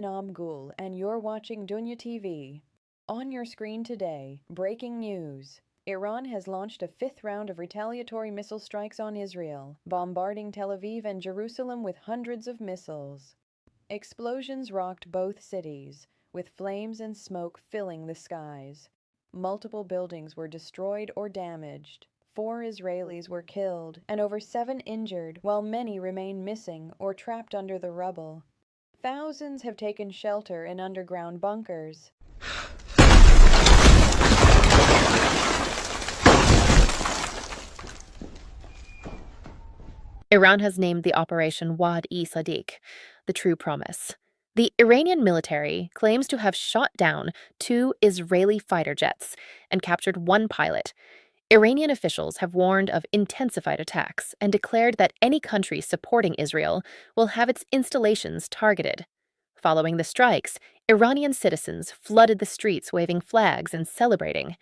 Anam Gul, and you're watching Duniya TV. On your screen today, breaking news. Iran has launched a fifth round of retaliatory missile strikes on Israel, bombarding Tel Aviv and Jerusalem with hundreds of missiles. Explosions rocked both cities, with flames and smoke filling the skies. Multiple buildings were destroyed or damaged. 4 Israelis were killed and over 7 injured, while many remain missing or trapped under the rubble. Thousands have taken shelter in underground bunkers. Iran has named the operation Wa'ad-e-Sadiq, the True Promise. The Iranian military claims to have shot down 2 Israeli fighter jets and captured 1 pilot. Iranian officials have warned of intensified attacks and declared that any country supporting Israel will have its installations targeted. Following the strikes, Iranian citizens flooded the streets waving flags and celebrating.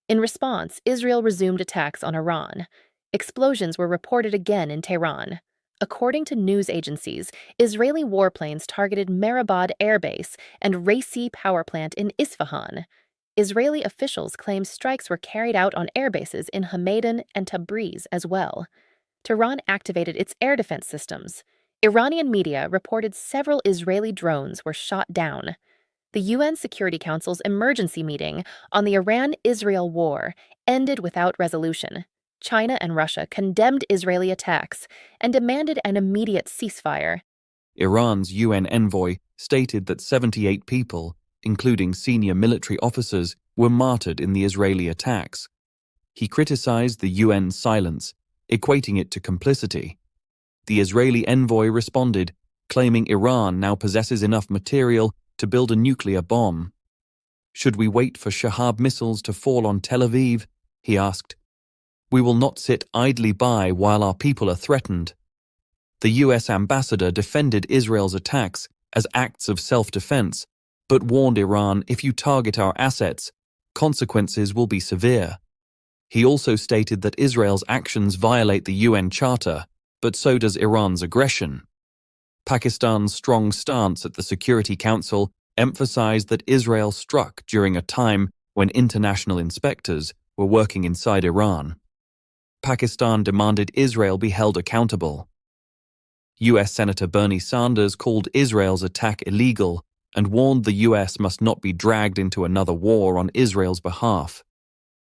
In response, Israel resumed attacks on Iran. Explosions were reported again in Tehran. According to news agencies, Israeli warplanes targeted Mehrabad Air Base and Raisi power plant in Isfahan. Israeli officials claim strikes were carried out on air bases in Hamadan and Tabriz as well. Tehran activated its air defense systems. Iranian media reported several Israeli drones were shot down. The UN Security Council's emergency meeting on the Iran-Israel war ended without resolution. China and Russia condemned Israeli attacks and demanded an immediate ceasefire. Iran's UN envoy stated that 78 people, including senior military officers, were martyred in the Israeli attacks. He criticized the UN's silence, equating it to complicity. The Israeli envoy responded, claiming Iran now possesses enough material to build a nuclear bomb. "Should we wait for Shehbaz missiles to fall on Tel Aviv?" he asked. "We will not sit idly by while our people are threatened." The US ambassador defended Israel's attacks as acts of self-defense, but warned Iran, if you target our assets, consequences will be severe. He also stated that Israel's actions violate the UN Charter, but so does Iran's aggression. Pakistan's strong stance at the Security Council emphasized that Israel struck during a time when international inspectors were working inside Iran. Pakistan demanded Israel be held accountable. US Senator Bernie Sanders called Israel's attack illegal and warned the US must not be dragged into another war on Israel's behalf.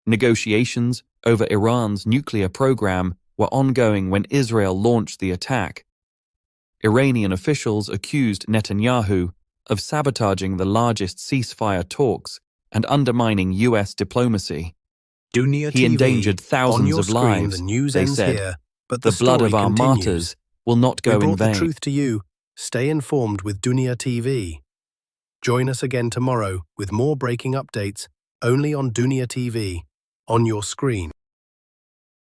Negotiations over Iran's nuclear program were ongoing when Israel launched the attack. Iranian officials accused Netanyahu of sabotaging the largest ceasefire talks and undermining US diplomacy. Duniya He TV, endangered thousands on your of screen, lives, the news they ends said. here, but The blood story of our continues. martyrs will not We go in brought the vain. truth to you. Stay informed with Duniya TV. Join us again tomorrow with more breaking updates only on Duniya TV, on your screen.